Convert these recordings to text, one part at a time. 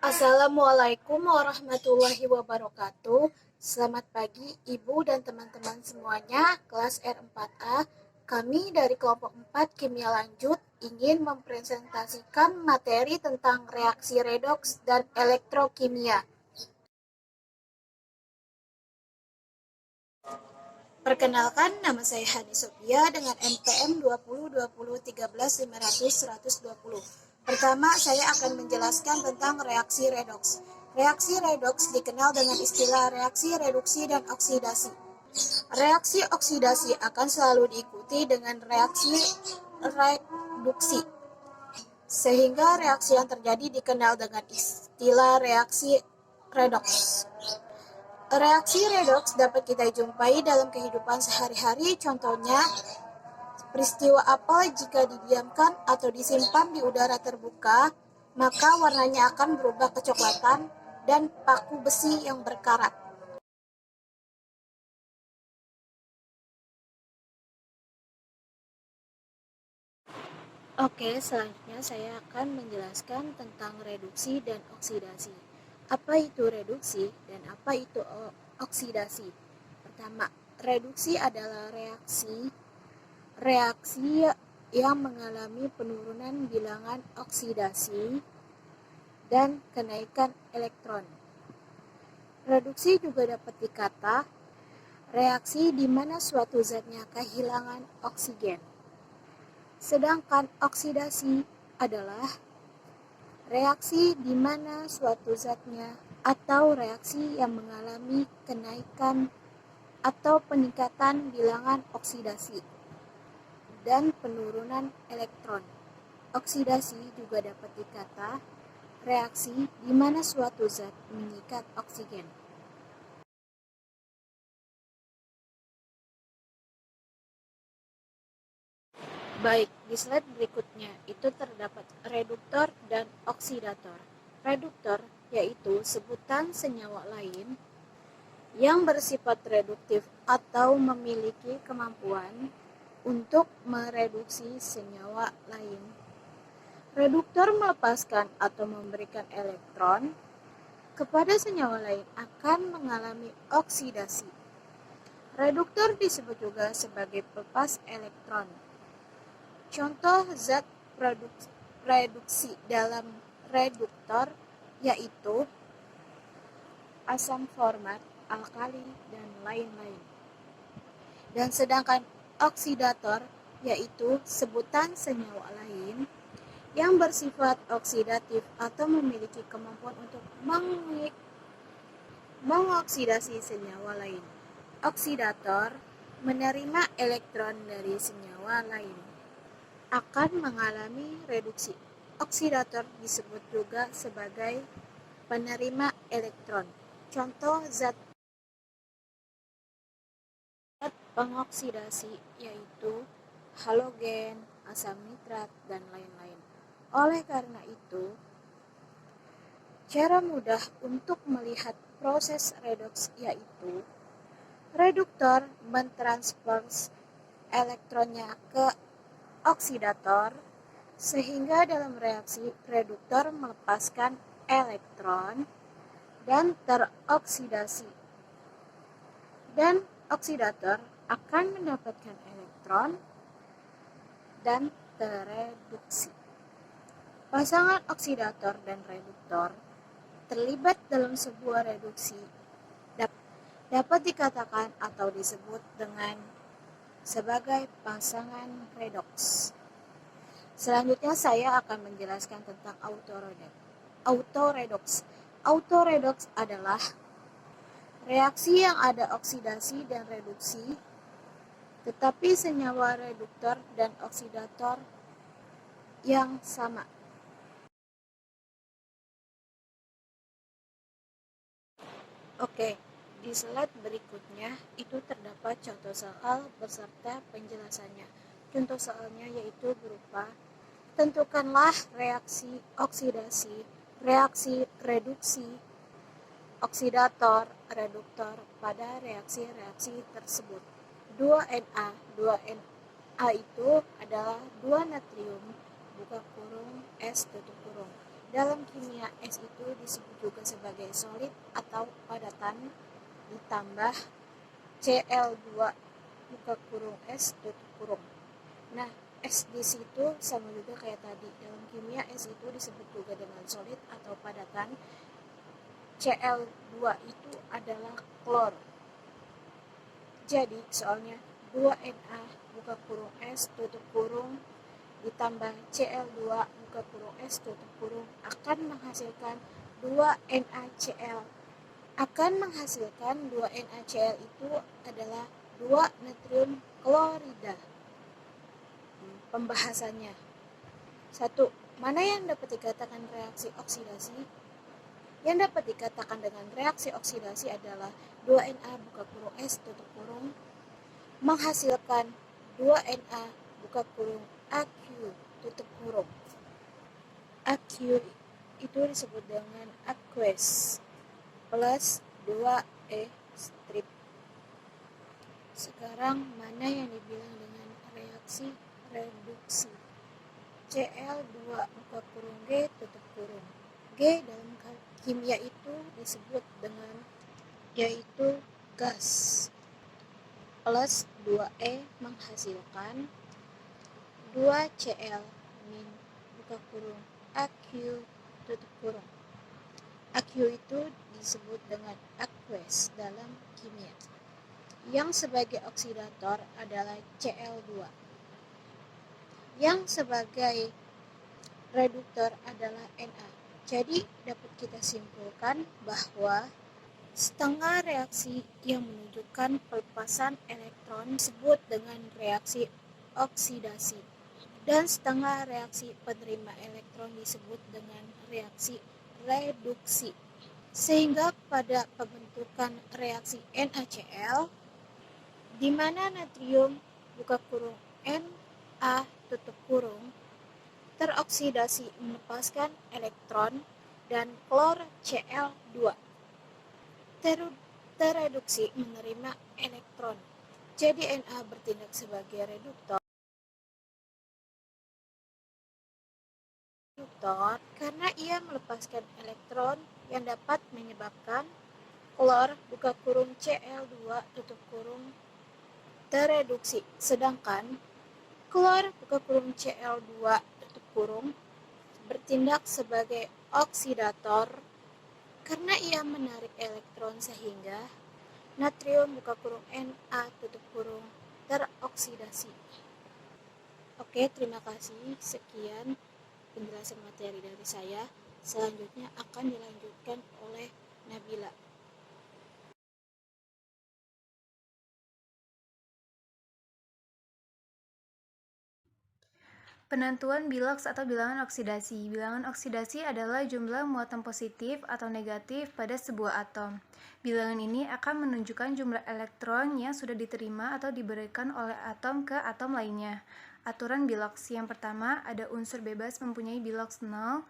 Assalamualaikum warahmatullahi wabarakatuh. Selamat pagi Ibu dan teman-teman semuanya, kelas R4A. Kami dari kelompok 4 Kimia Lanjut ingin mempresentasikan materi tentang reaksi redoks dan elektrokimia. Perkenalkan, nama saya Hani Sophia dengan NPM 2020131500-120. Pertama, saya akan menjelaskan tentang reaksi redoks. Reaksi redoks dikenal dengan istilah reaksi reduksi dan oksidasi. Reaksi oksidasi akan selalu diikuti dengan reaksi reduksi, sehingga reaksi yang terjadi dikenal dengan istilah reaksi redoks. Reaksi redoks dapat kita jumpai dalam kehidupan sehari-hari, contohnya peristiwa apel jika didiamkan atau disimpan di udara terbuka, maka warnanya akan berubah kecoklatan dan paku besi yang berkarat. Oke, selanjutnya saya akan menjelaskan tentang reduksi dan oksidasi. Apa itu reduksi dan apa itu oksidasi? Pertama, reduksi adalah reaksi yang mengalami penurunan bilangan oksidasi dan kenaikan elektron. Reduksi juga dapat dikata reaksi di mana suatu zatnya kehilangan oksigen. Sedangkan oksidasi adalah reaksi di mana suatu zatnya atau reaksi yang mengalami kenaikan atau peningkatan bilangan oksidasi dan penurunan elektron. Oksidasi juga dapat dikata reaksi di mana suatu zat mengikat oksigen. Baik, di slide berikutnya itu terdapat reduktor dan oksidator. Reduktor yaitu sebutan senyawa lain yang bersifat reduktif atau memiliki kemampuan untuk mereduksi senyawa lain. Reduktor melepaskan atau memberikan elektron kepada senyawa lain akan mengalami oksidasi. Reduktor disebut juga sebagai pelepas elektron. Contoh zat reduksi dalam reduktor yaitu asam format, alkali, dan lain-lain. Dan sedangkan oksidator yaitu sebutan senyawa lain yang bersifat oksidatif atau memiliki kemampuan untuk mengoksidasi senyawa lain. Oksidator menerima elektron dari senyawa lain akan mengalami reduksi. Oksidator disebut juga sebagai penerima elektron. Contoh zat pengoksidasi yaitu halogen, asam nitrat, dan lain-lain. Oleh karena itu, cara mudah untuk melihat proses redoks yaitu reduktor mentransfer elektronnya ke oksidator, sehingga dalam reaksi reduktor melepaskan elektron dan teroksidasi, dan oksidator akan mendapatkan elektron dan tereduksi. Pasangan oksidator dan reduktor terlibat dalam sebuah reduksi dapat dikatakan atau disebut dengan sebagai pasangan redoks. Selanjutnya saya akan menjelaskan tentang autoredoks. Autoredoks adalah reaksi yang ada oksidasi dan reduksi, tetapi senyawa reduktor dan oksidator yang sama. Oke, di slide berikutnya itu terdapat contoh soal beserta penjelasannya. Contoh soalnya yaitu berupa tentukanlah reaksi oksidasi, reaksi reduksi, oksidator, reduktor pada reaksi-reaksi tersebut. 2Na, 2Na itu adalah 2 natrium buka kurung S tutup kurung. Dalam kimia, es itu disebut juga sebagai solid atau padatan ditambah Cl2 buka kurung S tutup kurung. Nah, es di situ sama juga kayak tadi. Dalam kimia, es itu disebut juga dengan solid atau padatan. Cl2 itu adalah klor. Jadi, soalnya 2Na buka kurung S tutup kurung ditambah Cl2 buka kurung S tutup kurung akan menghasilkan 2NaCl. Akan menghasilkan 2NaCl itu adalah 2 natrium klorida. Pembahasannya. 1. Mana yang dapat dikatakan reaksi oksidasi? Yang dapat dikatakan dengan reaksi oksidasi adalah 2Na buka kurung S tutup kurung menghasilkan 2Na buka kurung Aq tutup kurung. Aq itu disebut dengan aqueous plus 2E strip. Sekarang mana yang dibilang dengan reaksi reduksi? Cl2 buka kurung G tutup kurung. G dalam kimia itu disebut dengan yaitu gas plus 2E menghasilkan 2Cl min buka kurung Aq tutup kurung. Aq itu disebut dengan aqueous dalam kimia. Yang sebagai oksidator adalah Cl2. Yang sebagai reduktor adalah Na. Jadi dapat kita simpulkan bahwa setengah reaksi yang menunjukkan pelepasan elektron disebut dengan reaksi oksidasi dan setengah reaksi penerima elektron disebut dengan reaksi reduksi. Sehingga pada pembentukan reaksi NaCl di mana natrium buka kurung Na tutup kurung teroksidasi melepaskan elektron dan klor Cl2 tereduksi menerima elektron. Jadi Na bertindak sebagai reduktor karena ia melepaskan elektron yang dapat menyebabkan klor buka kurung Cl2 tutup kurung tereduksi. Sedangkan klor buka kurung Cl2 tutup kurung bertindak sebagai oksidator karena ia menarik elektron sehingga natrium buka kurung Na tutup kurung teroksidasi. Oke, terima kasih. Sekian penjelasan materi dari saya. Selanjutnya akan dilanjutkan oleh Nabila. Penentuan biloks atau bilangan oksidasi. Bilangan oksidasi adalah jumlah muatan positif atau negatif pada sebuah atom. Bilangan ini akan menunjukkan jumlah elektron yang sudah diterima atau diberikan oleh atom ke atom lainnya. Aturan biloks yang pertama, ada unsur bebas mempunyai biloks 0,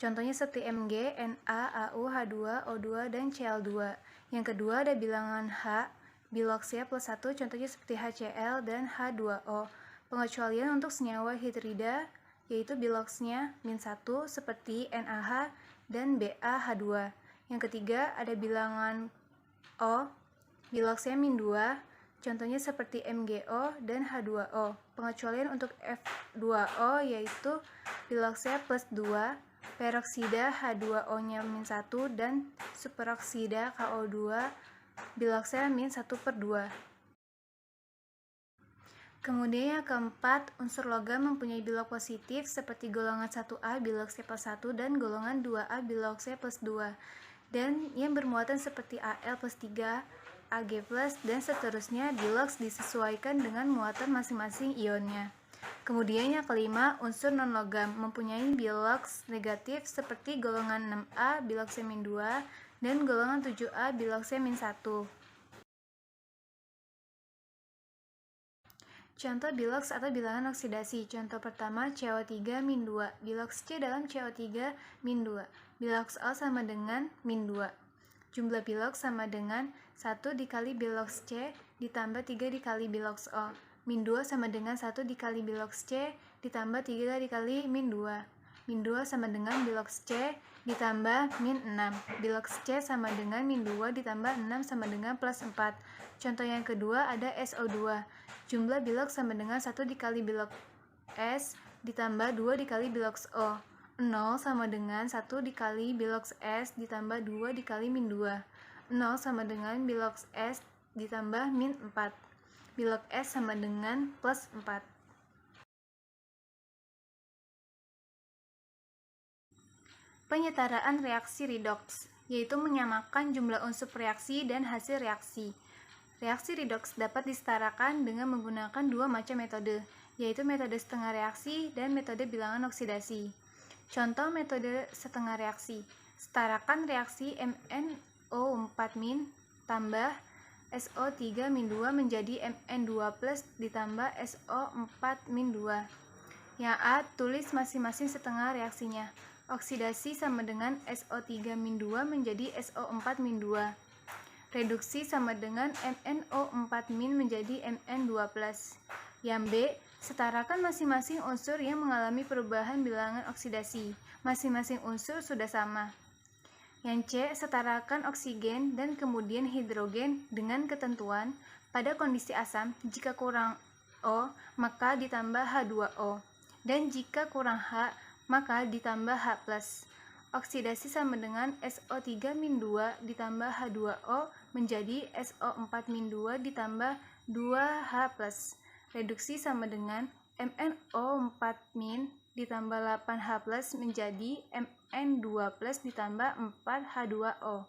contohnya seperti Mg, Na, Au, H2, O2, dan Cl2. Yang kedua, ada bilangan H, biloksnya plus 1, contohnya seperti HCl dan H2O. Pengecualian untuk senyawa hidrida, yaitu biloksnya min 1 seperti NaH dan BaH2. Yang ketiga, ada bilangan O, biloksnya min 2, contohnya seperti MgO dan H2O. Pengecualian untuk F2O yaitu biloksnya plus 2, peroksida H2O-nya min 1, dan superoksida KO2 biloksnya min 1/2. Kemudian yang keempat, unsur logam mempunyai bilok positif seperti golongan 1A biloksnya plus 1 dan golongan 2A biloksnya plus 2. Dan yang bermuatan seperti Al plus 3, Ag plus, dan seterusnya biloks disesuaikan dengan muatan masing-masing ionnya. Kemudian yang kelima, unsur non-logam mempunyai biloks negatif seperti golongan 6A biloksnya min 2 dan golongan 7A biloksnya min 1. Contoh biloks atau bilangan oksidasi. Contoh pertama, CO3 min 2. Biloks C dalam CO3 min 2. Biloks O sama dengan min 2. Jumlah biloks sama dengan 1 dikali biloks C ditambah 3 dikali biloks O. Min 2 sama dengan 1 dikali biloks C ditambah 3 dikali min 2. min 2 sama dengan biloks C ditambah min 6. Biloks C sama dengan min 2 ditambah 6 sama dengan plus 4. Contoh yang kedua ada SO2. Jumlah biloks sama dengan 1 dikali biloks S ditambah 2 dikali biloks O. 0 sama dengan 1 dikali biloks S ditambah 2 dikali min 2. 0 sama dengan biloks S ditambah min 4. Biloks S sama dengan plus 4. Penyetaraan reaksi redoks, yaitu menyamakan jumlah unsur reaksi dan hasil reaksi. Reaksi redoks dapat disetarakan dengan menggunakan dua macam metode, yaitu metode setengah reaksi dan metode bilangan oksidasi. Contoh metode setengah reaksi: setarakan reaksi MnO4- tambah SO3-2 menjadi Mn2+ ditambah SO4-2. Yang A, tulis masing-masing setengah reaksinya. Oksidasi sama dengan SO3-2 menjadi SO4-2. Reduksi sama dengan MnO4- menjadi Mn2+. Yang B, setarakan masing-masing unsur yang mengalami perubahan bilangan oksidasi. Masing-masing unsur sudah sama. Yang C, setarakan oksigen dan kemudian hidrogen dengan ketentuan pada kondisi asam, jika kurang O, maka ditambah H2O, dan jika kurang H, maka ditambah H+. Oksidasi sama dengan SO3-2 ditambah H2O menjadi SO4-2 ditambah 2H+. Reduksi sama dengan MnO4- ditambah 8H+ menjadi Mn2+ ditambah 4H2O.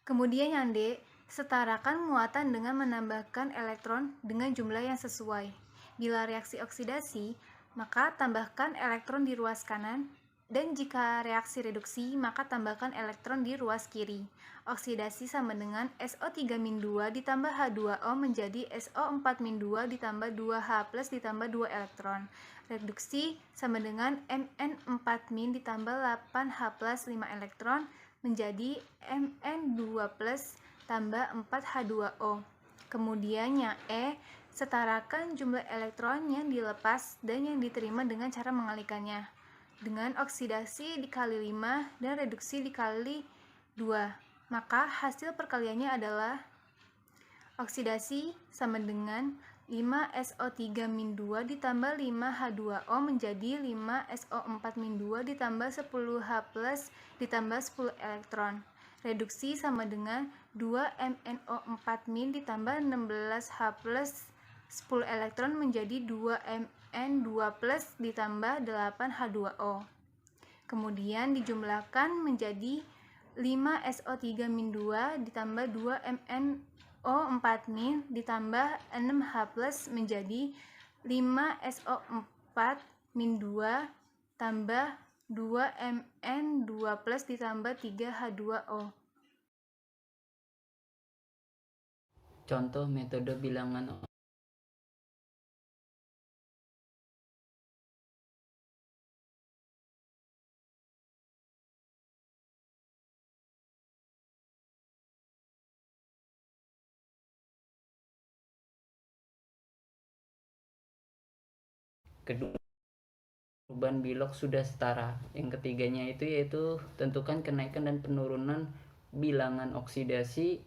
Kemudian yang D, setarakan muatan dengan menambahkan elektron dengan jumlah yang sesuai. Bila reaksi oksidasi, maka tambahkan elektron di ruas kanan, dan jika reaksi reduksi, maka tambahkan elektron di ruas kiri. Oksidasi sama dengan SO3-2 ditambah H2O menjadi SO4-2 ditambah 2H+ ditambah 2 elektron. Reduksi sama dengan Mn4- ditambah 8H+ 5 elektron menjadi Mn2+ tambah 4H2O. Kemudian yang E, setarakan jumlah elektron yang dilepas dan yang diterima dengan cara mengalikannya dengan oksidasi dikali 5 dan reduksi dikali 2. Maka hasil perkaliannya adalah oksidasi sama dengan 5SO3-2 ditambah 5H2O menjadi 5SO4-2 ditambah 10H+ ditambah 10 elektron. Reduksi sama dengan 2MnO4- ditambah 16H+ 10 elektron menjadi 2Mn2+ ditambah 8H2O. Kemudian dijumlahkan menjadi 5SO3-2 ditambah 2MnO4- ditambah 6H+ menjadi 5SO4-2 tambah 2Mn2+ ditambah 3H2O. Contoh metode bilangan kedua, perubahan biloks sudah setara. Yang ketiganya yaitu tentukan kenaikan dan penurunan bilangan oksidasi.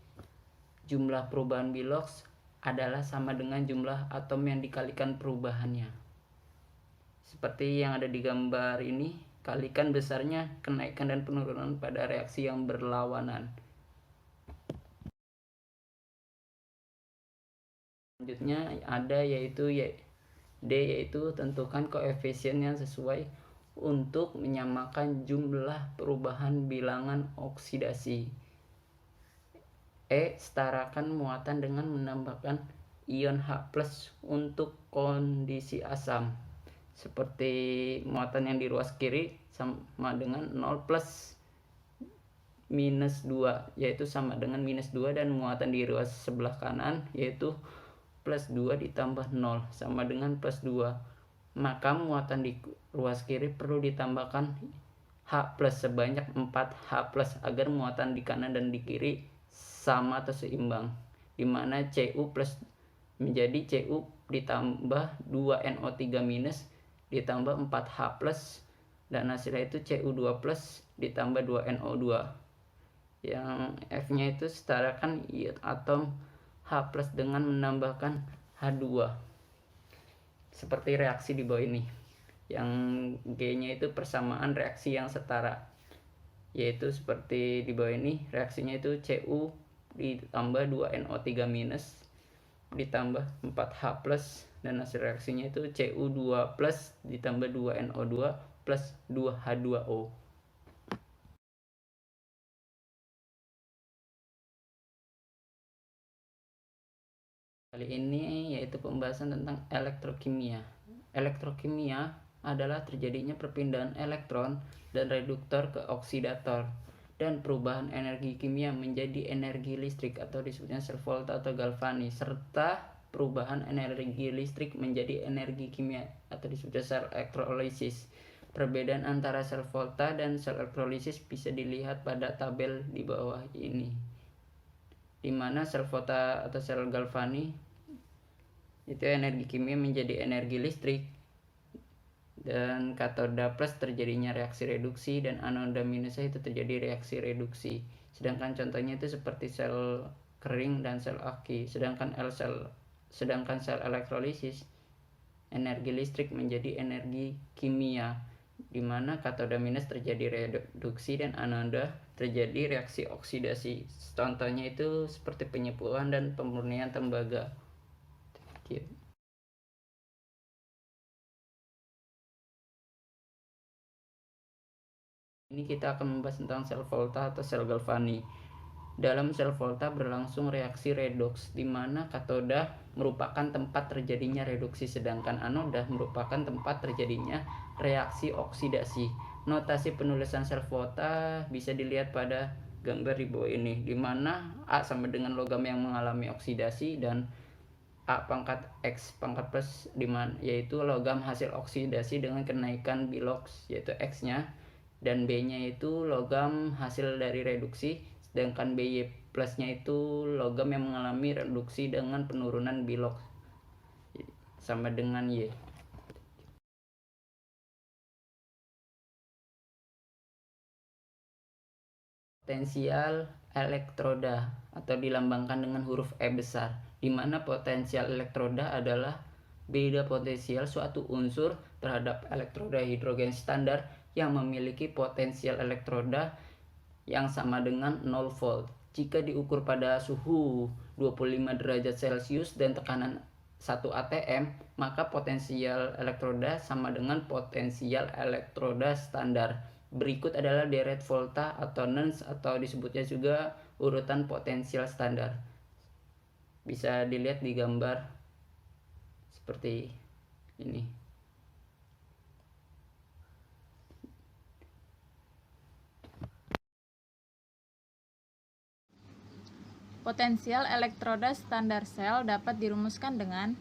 Jumlah perubahan biloks adalah sama dengan jumlah atom yang dikalikan perubahannya. Seperti yang ada di gambar ini, kalikan besarnya kenaikan dan penurunan pada reaksi yang berlawanan. Selanjutnya ada yaitu D, yaitu tentukan koefisien yang sesuai untuk menyamakan jumlah perubahan bilangan oksidasi. E, setarakan muatan dengan menambahkan ion H+ untuk kondisi asam. Seperti muatan yang di ruas kiri sama dengan 0+- 2, yaitu sama dengan -2, dan muatan di ruas sebelah kanan yaitu +2 ditambah 0 sama dengan +2. Maka muatan di ruas kiri perlu ditambahkan H+ sebanyak 4H+ agar muatan di kanan dan di kiri sama atau seimbang, dimana Cu+ menjadi Cu ditambah 2NO3- ditambah 4H+, dan hasilnya itu Cu2+ ditambah 2NO2. Yang F-nya itu setarakan ion atom H+ dengan menambahkan H2. Seperti reaksi di bawah ini. Yang G-nya itu persamaan reaksi yang setara. Yaitu seperti di bawah ini, reaksinya itu Cu ditambah 2NO3- ditambah 4H+, dan hasil reaksinya itu Cu2+ ditambah 2NO2 plus 2H2O. Kali ini yaitu pembahasan tentang elektrokimia. Elektrokimia adalah terjadinya perpindahan elektron dan reduktor ke oksidator dan perubahan energi kimia menjadi energi listrik atau disebutnya sel volta atau galvanis, serta perubahan energi listrik menjadi energi kimia atau disebutnya sel elektrolisis. Perbedaan antara sel volta dan sel elektrolisis bisa dilihat pada tabel di bawah ini, di mana sel volta atau sel galvanis itu energi kimia menjadi energi listrik, dan katoda plus terjadinya reaksi reduksi dan anoda minusnya itu terjadi reaksi reduksi. Sedangkan contohnya itu seperti sel kering dan sel aki. Sedangkan sel elektrolisis energi listrik menjadi energi kimia, di mana katoda minus terjadi reduksi dan anoda terjadi reaksi oksidasi. Contohnya itu seperti penyembuhan dan pemurnian tembaga. Ini kita akan membahas tentang sel volta atau sel galvani. Dalam sel volta berlangsung reaksi redoks, di mana katoda merupakan tempat terjadinya reduksi, sedangkan anoda merupakan tempat terjadinya reaksi oksidasi. Notasi penulisan sel volta bisa dilihat pada gambar di bawah ini, di mana A sama dengan logam yang mengalami oksidasi, dan A pangkat X pangkat plus, yaitu logam hasil oksidasi dengan kenaikan bilox yaitu X-nya, dan B-nya itu logam hasil dari reduksi, sedangkan BY plusnya itu logam yang mengalami reduksi dengan penurunan bilox sama dengan Y. Potensial elektroda atau dilambangkan dengan huruf E besar, di mana potensial elektroda adalah beda potensial suatu unsur terhadap elektroda hidrogen standar yang memiliki potensial elektroda yang sama dengan 0 volt. Jika diukur pada suhu 25 derajat Celcius dan tekanan 1 atm, maka potensial elektroda sama dengan potensial elektroda standar. Berikut adalah deret volta atau nernst atau disebutnya juga urutan potensial standar. Bisa dilihat di gambar seperti ini. Potensial elektroda standar sel dapat dirumuskan dengan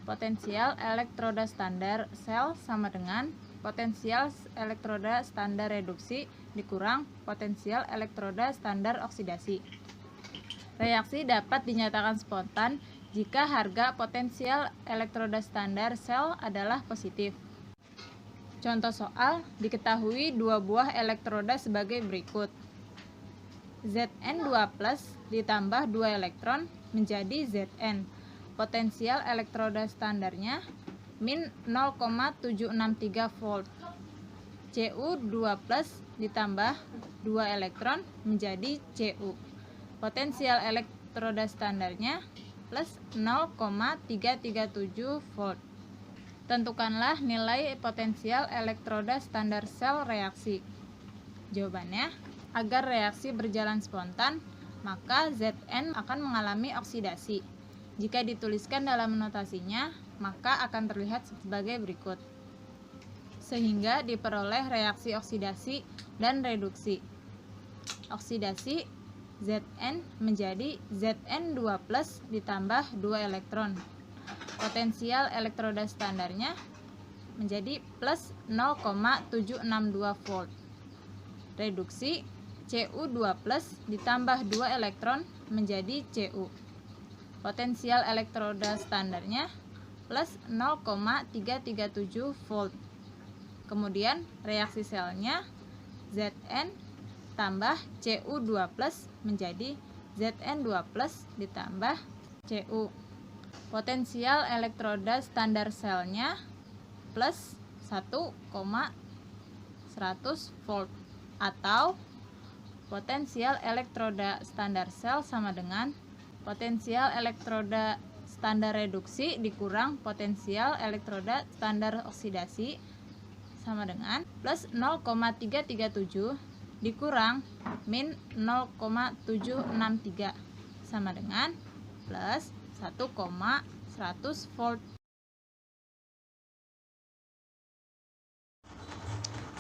potensial elektroda standar sel sama dengan potensial elektroda standar reduksi dikurang potensial elektroda standar oksidasi. Reaksi dapat dinyatakan spontan jika harga potensial elektroda standar sel adalah positif. Contoh soal, diketahui dua buah elektroda sebagai berikut. Zn2+ ditambah 2 elektron menjadi Zn. Potensial elektroda standarnya min 0,763 volt. Cu2+ ditambah 2 elektron menjadi Cu. Potensial elektroda standarnya plus 0,337 volt. Tentukanlah nilai potensial elektroda standar sel reaksi. Jawabannya, agar reaksi berjalan spontan, maka Zn akan mengalami oksidasi. Jika dituliskan dalam notasinya, maka akan terlihat sebagai berikut. Sehingga diperoleh reaksi oksidasi dan reduksi. Oksidasi Zn menjadi Zn2+ ditambah 2 elektron. Potensial elektroda standarnya menjadi plus 0,762 volt. Reduksi Cu2+ ditambah 2 elektron menjadi Cu. Potensial elektroda standarnya plus 0,337 volt. Kemudian reaksi selnya Zn tambah Cu2 plus menjadi Zn2 plus ditambah Cu. Potensial elektroda standar selnya plus 1,100 volt, atau potensial elektroda standar sel sama dengan potensial elektroda standar reduksi dikurang potensial elektroda standar oksidasi sama dengan plus 0,337 dikurang min 0,763 sama dengan plus 1,100 volt.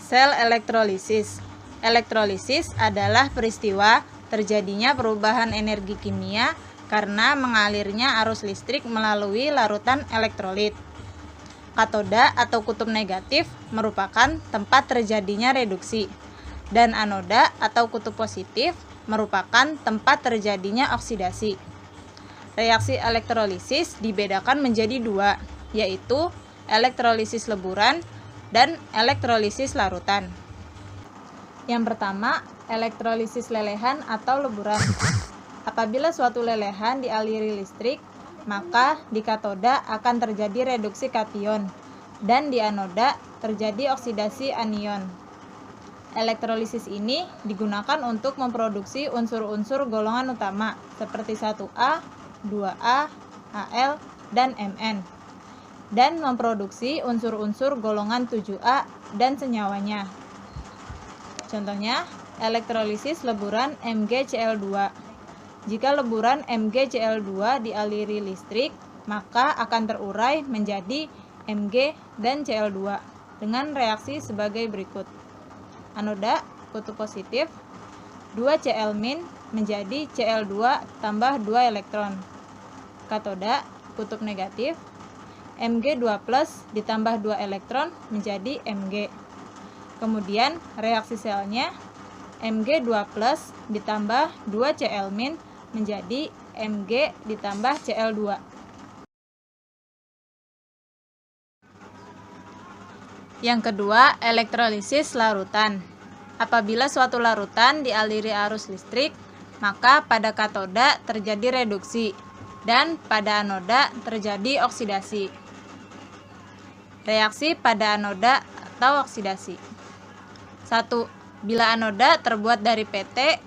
Sel elektrolisis. Elektrolisis adalah peristiwa terjadinya perubahan energi kimia karena mengalirnya arus listrik melalui larutan elektrolit. Katoda atau kutub negatif merupakan tempat terjadinya reduksi, dan anoda atau kutub positif merupakan tempat terjadinya oksidasi. Reaksi elektrolisis dibedakan menjadi dua, yaitu elektrolisis leburan dan elektrolisis larutan. Yang pertama, elektrolisis lelehan atau leburan. Apabila suatu lelehan dialiri listrik, maka di katoda akan terjadi reduksi kation dan di anoda terjadi oksidasi anion. Elektrolisis ini digunakan untuk memproduksi unsur-unsur golongan utama seperti 1A, 2A, Al, dan Mn, dan memproduksi unsur-unsur golongan 7A dan senyawanya. Contohnya, elektrolisis leburan MgCl2. Jika leburan MgCl2 dialiri listrik, maka akan terurai menjadi Mg dan Cl2 dengan reaksi sebagai berikut. Anoda kutub positif 2Cl- menjadi Cl2 tambah 2 elektron. Katoda kutub negatif Mg2 plus ditambah 2 elektron menjadi Mg. Kemudian reaksi selnya Mg2 plus ditambah 2Cl- menjadi Mg ditambah Cl2. Yang kedua, elektrolisis larutan. Apabila suatu larutan dialiri arus listrik, maka pada katoda terjadi reduksi dan pada anoda terjadi oksidasi. Reaksi pada anoda atau oksidasi. 1. Bila anoda terbuat dari PT,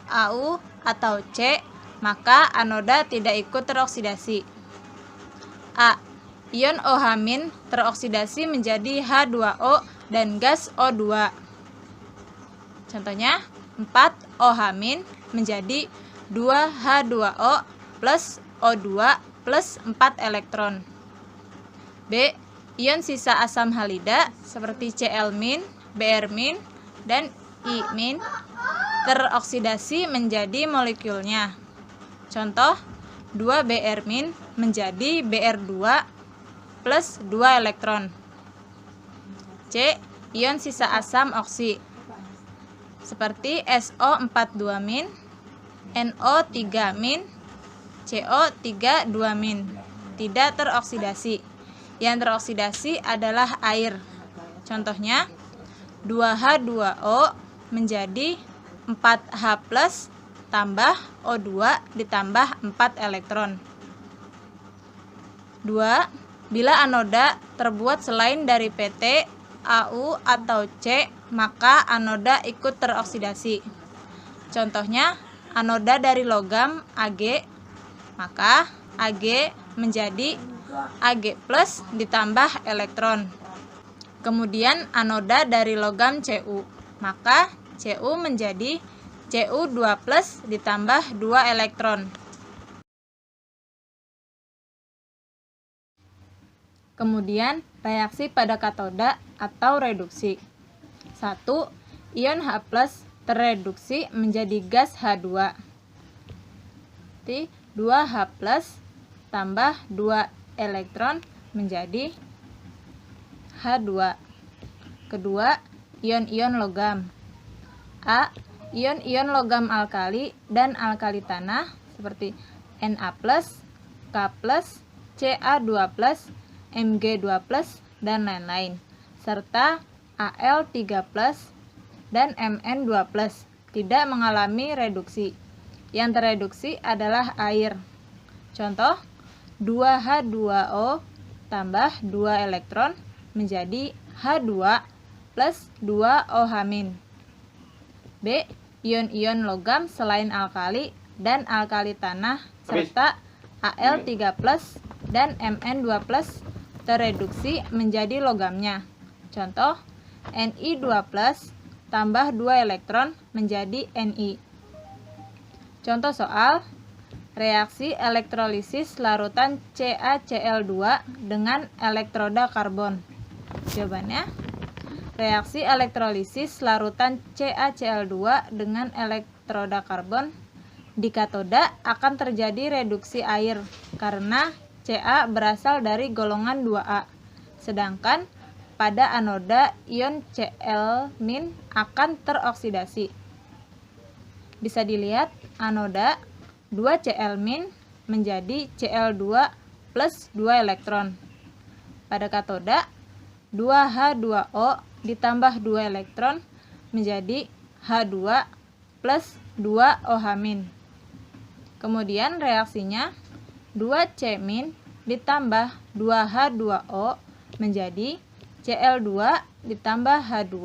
Au, atau C, maka anoda tidak ikut teroksidasi. A. Ion OH- teroksidasi menjadi H2O dan gas O2. Contohnya, 4OH- menjadi 2H2O plus O2 plus 4 elektron. B. Ion sisa asam halida seperti Cl-, Br-, dan I- teroksidasi menjadi molekulnya. Contoh, 2Br- menjadi Br2 plus 2 elektron. C. Ion sisa asam oksi seperti SO42-, NO3-, CO32-, tidak teroksidasi. Yang teroksidasi adalah air. Contohnya, 2H2O menjadi 4H plus tambah O2 ditambah 4 elektron. 2. Bila anoda terbuat selain dari PT, Au, atau C, maka anoda ikut teroksidasi. Contohnya, anoda dari logam Ag, maka Ag menjadi Ag plus ditambah elektron. Kemudian anoda dari logam Cu, maka Cu menjadi Cu2 plus ditambah 2 elektron. Kemudian reaksi pada katoda atau reduksi. 1. Ion H+ terreduksi menjadi gas H2. 2H+ tambah 2 elektron menjadi H2. Kedua, ion-ion logam. A. Ion-ion logam alkali dan alkali tanah seperti Na+, K+, Ca2+, Mg2+, dan lain-lain, serta Al3+, dan Mn2+, tidak mengalami reduksi. Yang tereduksi dah air. Contoh, 2H2O tambah 2 elektron menjadi H2 plus 2OH-. B. Ion-ion logam selain alkali dan alkali tanah serta Al3+ dan Mn2+ tereduksi menjadi logamnya. Contoh, Ni2+ tambah 2 elektron menjadi Ni. Contoh soal, reaksi elektrolisis larutan CaCl2 dengan elektroda karbon. Jawabannya, reaksi elektrolisis larutan CaCl2 dengan elektroda karbon, di katoda akan terjadi reduksi air karena Ca berasal dari golongan 2A, sedangkan pada anoda ion Cl- akan teroksidasi. Bisa dilihat anoda 2Cl- menjadi Cl2 plus 2 elektron. Pada katoda 2H2O ditambah 2 elektron menjadi H2 plus 2OH-. Kemudian reaksinya 2C- ditambah 2H2O menjadi Cl2 ditambah H2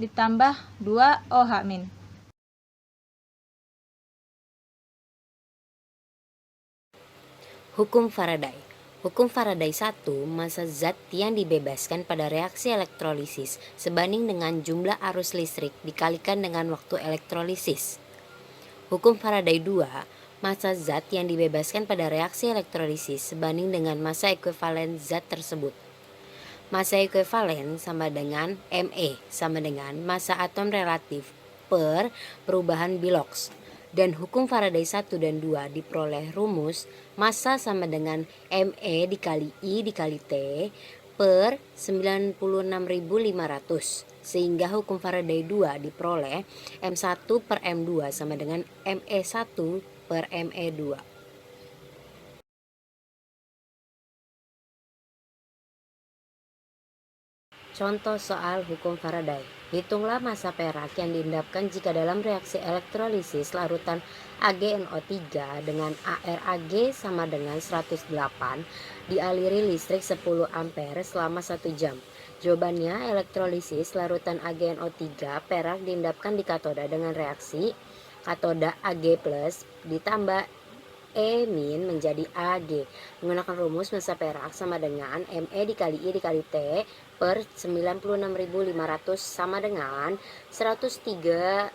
ditambah 2OH-. Hukum Faraday. Hukum Faraday 1, massa zat yang dibebaskan pada reaksi elektrolisis sebanding dengan jumlah arus listrik dikalikan dengan waktu elektrolisis. Hukum Faraday 2, massa zat yang dibebaskan pada reaksi elektrolisis sebanding dengan massa ekuivalen zat tersebut. Massa ekuivalen sama dengan Me sama dengan massa atom relatif per perubahan Bilox. Dan hukum Faraday 1 dan 2 diperoleh rumus massa sama dengan Me dikali I dikali T per 96.500. Sehingga hukum Faraday 2 diperoleh M1 per M2 sama dengan Me1 per Me2. Contoh soal hukum Faraday. Hitunglah massa perak yang diendapkan jika dalam reaksi elektrolisis larutan AgNO3 dengan ArAg sama dengan 108 dialiri listrik 10 ampere selama 1 jam. Jawabannya, elektrolisis larutan AgNO3 perak diendapkan di katoda dengan reaksi katoda Ag+ ditambah E- menjadi Ag. Menggunakan rumus massa perak sama dengan Me dikali I dikali T per 96.500 sama dengan 103.600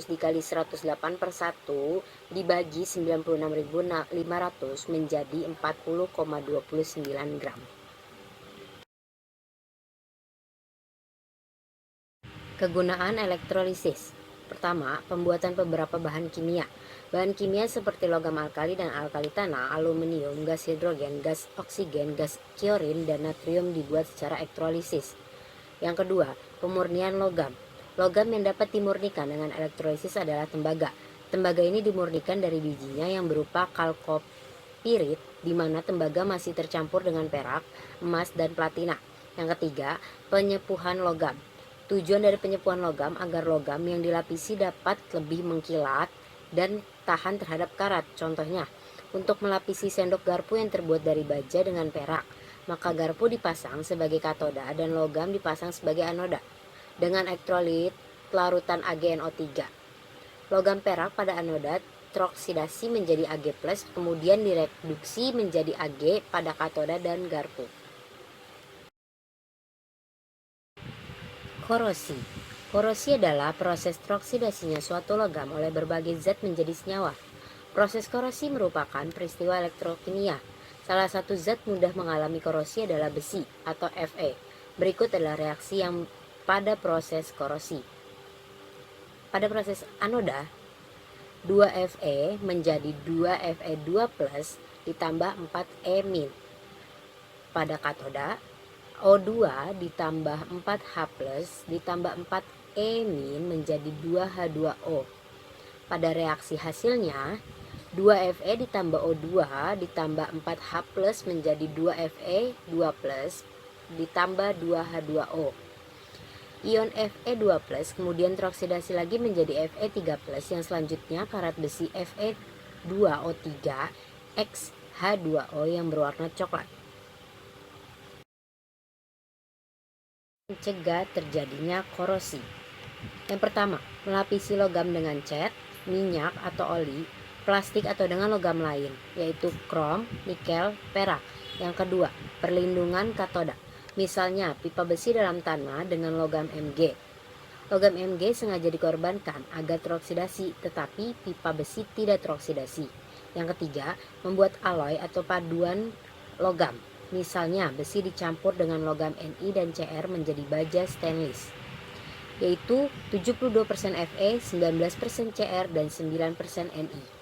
dikali 108 per 1 dibagi 96.500 menjadi 40,29 gram. Kegunaan elektrolisis. Pertama, pembuatan beberapa bahan kimia. Bahan kimia seperti logam alkali dan alkali tanah, aluminium, gas hidrogen, gas oksigen, gas klorin, dan natrium dibuat secara elektrolisis. Yang kedua, pemurnian logam. Logam yang dapat dimurnikan dengan elektrolisis adalah tembaga. Tembaga ini dimurnikan dari bijinya yang berupa kalkopirit, di mana tembaga masih tercampur dengan perak, emas, dan platina. Yang ketiga, penyepuhan logam. Tujuan dari penyepuhan logam agar logam yang dilapisi dapat lebih mengkilat dan tahan terhadap karat. Contohnya, untuk melapisi sendok garpu yang terbuat dari baja dengan perak, maka garpu dipasang sebagai katoda dan logam dipasang sebagai anoda dengan elektrolit larutan AgNO3. Logam perak pada anoda teroksidasi menjadi Ag+, kemudian direduksi menjadi Ag pada katoda dan garpu. Korosi. Korosi adalah proses teroksidasinya suatu logam oleh berbagai zat menjadi senyawa. Proses korosi merupakan peristiwa elektrokimia. Salah satu zat mudah mengalami korosi adalah besi atau Fe. Berikut adalah reaksi yang pada proses korosi. Pada proses anoda, 2Fe menjadi 2Fe2+ ditambah 4E-. Pada katoda, O2 ditambah 4H+ ditambah 4E- menjadi 2H2O. Pada reaksi hasilnya, 2Fe ditambah O2 ditambah 4H+ menjadi 2Fe2+ ditambah 2H2O. Ion Fe2+ kemudian teroksidasi lagi menjadi Fe3+ yang selanjutnya karat besi Fe2O3 X H2O yang berwarna coklat. Mencegah terjadinya korosi. Yang pertama, melapisi logam dengan cat, minyak atau oli, plastik atau dengan logam lain, yaitu krom, nikel, perak. Yang kedua, perlindungan katoda. Misalnya pipa besi dalam tanah dengan logam Mg. Logam Mg sengaja dikorbankan agar teroksidasi, tetapi pipa besi tidak teroksidasi. Yang ketiga, membuat alloy atau paduan logam. Misalnya besi dicampur dengan logam Ni dan Cr menjadi baja stainless, yaitu 72% Fe, 19% Cr, dan 9% Ni.